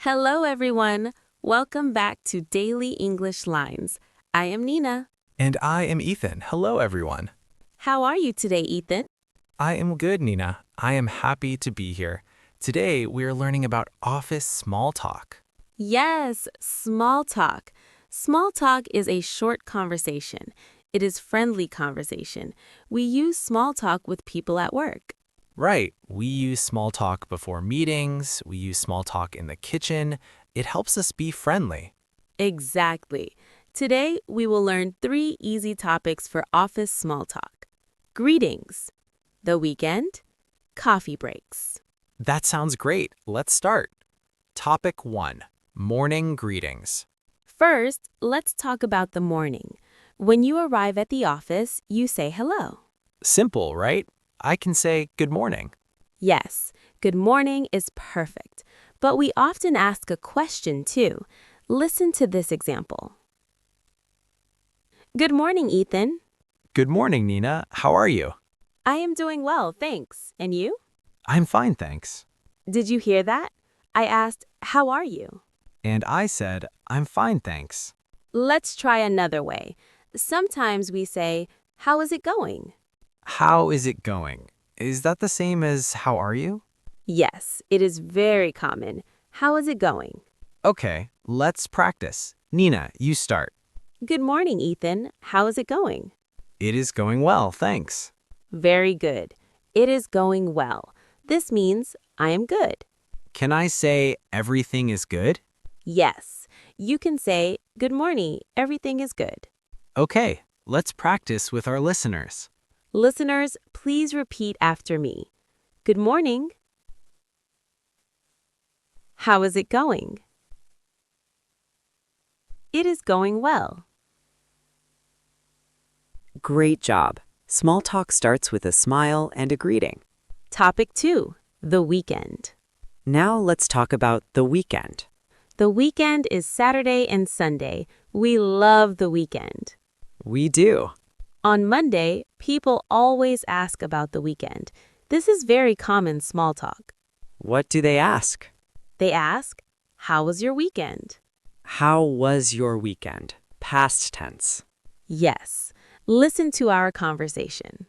Hello, everyone. Welcome back to Daily English Lines. I am Nina. And I am Ethan. Hello, everyone. How are you today, Ethan? I am good, Nina. I am happy to be here. Today, we are learning about office small talk. Yes, small talk. Small talk is a short conversation. It is friendly conversation. We use small talk with people at work. Right. We use small talk before meetings. We use small talk in the kitchen. It helps us be friendly. Exactly. Today, we will learn 3 easy topics for office small talk. Greetings, the weekend, coffee breaks. That sounds great. Let's start. Topic 1. Morning greetings. First, let's talk about the morning. When you arrive at the office, you say hello. Simple, right? I can say good morning. Yes, good morning is perfect. But we often ask a question too. Listen to this example. Good morning, Ethan. Good morning, Nina. How are you? I am doing well, thanks. And you? I'm fine, thanks. Did you hear that? I asked, how are you? And I said, I'm fine, thanks. Let's try another way. Sometimes we say, how is it going? How is it going? Is that the same as how are you? Yes, it is very common. How is it going? Okay, let's practice. Nina, you start. Good morning, Ethan. How is it going? It is going well, thanks. Very good. It is going well. This means I am good. Can I say everything is good? Yes, you can say, good morning, everything is good. Okay, let's practice with our listeners. Listeners, please repeat after me. Good morning. How is it going? It is going well. Great job. Small talk starts with a smile and a greeting. Topic 2, the weekend. Now let's talk about the weekend. The weekend is Saturday and Sunday. We love the weekend. We do. On Monday, people always ask about the weekend. This is very common small talk. What do they ask? They ask, how was your weekend? How was your weekend? Past tense. Yes. Listen to our conversation.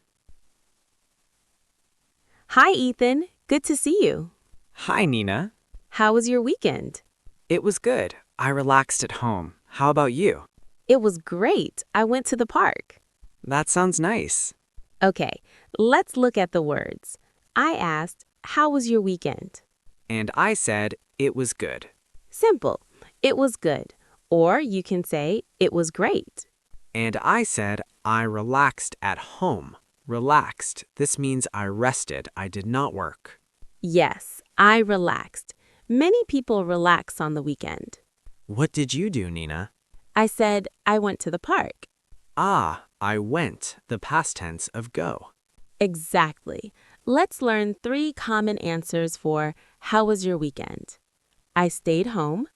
Hi, Ethan. Good to see you. Hi, Nina. How was your weekend? It was good. I relaxed at home. How about you? It was great. I went to the park. That sounds nice. Okay, let's look at the words. I asked, how was your weekend? And I said it was good. Simple. It was good. Or you can say, it was great. And I said I relaxed at home. Relaxed. This means I rested. I did not work. Yes, I relaxed. Many people relax on the weekend. What did you do, Nina? I said, I went to the park. Ah, I went, the past tense of go. Exactly. Let's learn 3 common answers for how was your weekend? I stayed home.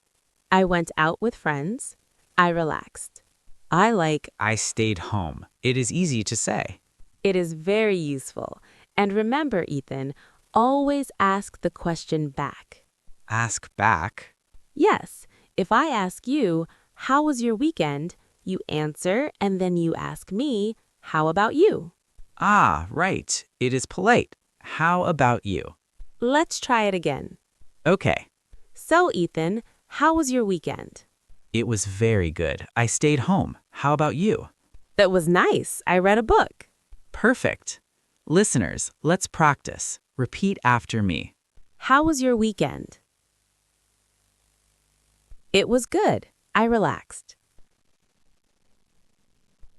I went out with friends. I relaxed. I like I stayed home. It is easy to say. it is very useful. And remember, Ethan, always ask the question back. Ask back. Yes, if I ask you, how was your weekend? You answer and then you ask me, how about you? Ah, right. It is polite. How about you? Let's try it again. Okay. So, Ethan, how was your weekend? It was very good. I stayed home. How about you? That was nice. I read a book. Perfect. Listeners, let's practice. Repeat after me. How was your weekend? It was good. I relaxed.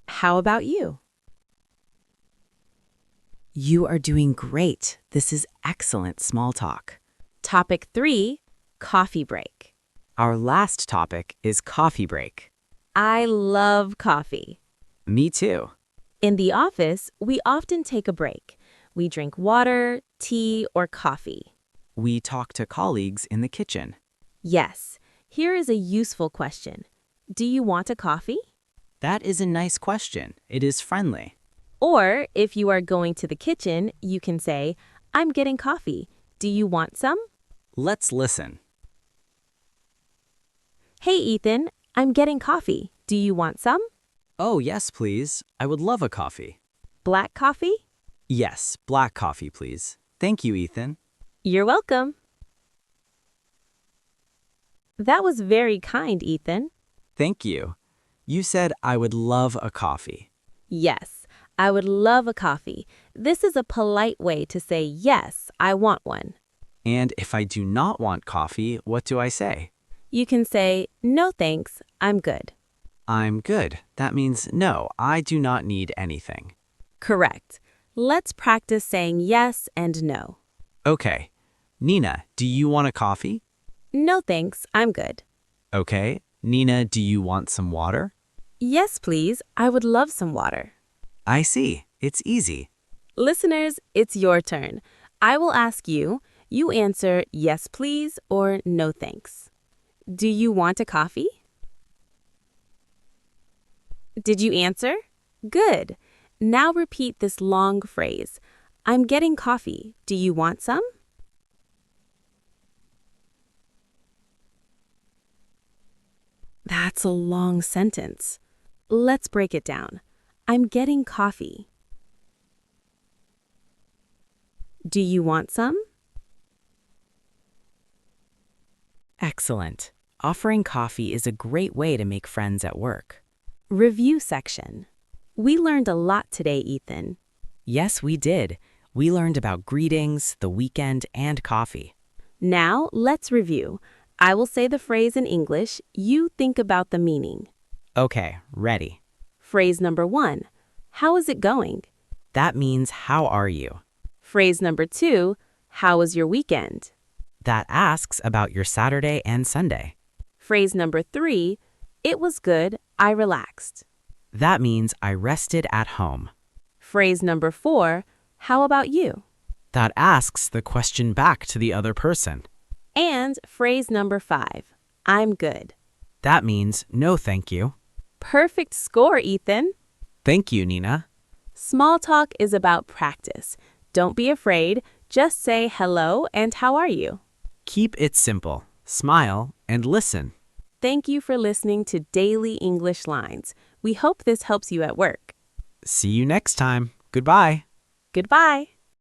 How about you? You are doing great. This is excellent small talk. Topic 3, coffee break. Our last topic is coffee break. I love coffee. Me too. In the office, we often take a break. We drink water, tea, or coffee. We talk to colleagues in the kitchen. Yes, here is a useful question. Do you want a coffee? That is a nice question. It is friendly. Or if you are going to the kitchen, you can say, I'm getting coffee. Do you want some? Let's listen. Hey, Ethan, I'm getting coffee. Do you want some? Oh, yes, please. I would love a coffee. Black coffee? Yes, black coffee, please. Thank you, Ethan. You're welcome. That was very kind, Ethan. Thank you. You said I would love a coffee. Yes, I would love a coffee. This is a polite way to say, yes, I want one. And if I do not want coffee, what do I say? You can say, no thanks, I'm good. I'm good. That means no, I do not need anything. Correct. Let's practice saying yes and no. Okay. Nina, do you want a coffee? No thanks, I'm good. Okay. Nina, do you want some water? Yes, please, I would love some water. I see. It's easy. Listeners, it's your turn. I will ask you, you answer yes, please, or no thanks. Do you want a coffee? Did you answer? Good. Now repeat this long phrase. I'm getting coffee. Do you want some? That's a long sentence. Let's break it down. I'm getting coffee. Do you want some? Excellent. Offering coffee is a great way to make friends at work. Review section. We learned a lot today, Ethan. Yes, we did. We learned about greetings, the weekend, and coffee. Now, let's review. I will say the phrase in English. You think about the meaning. Okay, ready. Phrase number 1. How is it going? That means how are you? Phrase number 2. How was your weekend? That asks about your Saturday and Sunday. Phrase number 3. It was good. I relaxed. That means I rested at home. Phrase number 4. How about you? That asks the question back to the other person. And phrase number 5. I'm good. That means no thank you. Perfect score, Ethan. Thank you, Nina. Small talk is about practice. Don't be afraid. Just say hello and how are you? Keep it simple. Smile and listen. Thank you for listening to Daily English Lines. We hope this helps you at work. See you next time. Goodbye. Goodbye.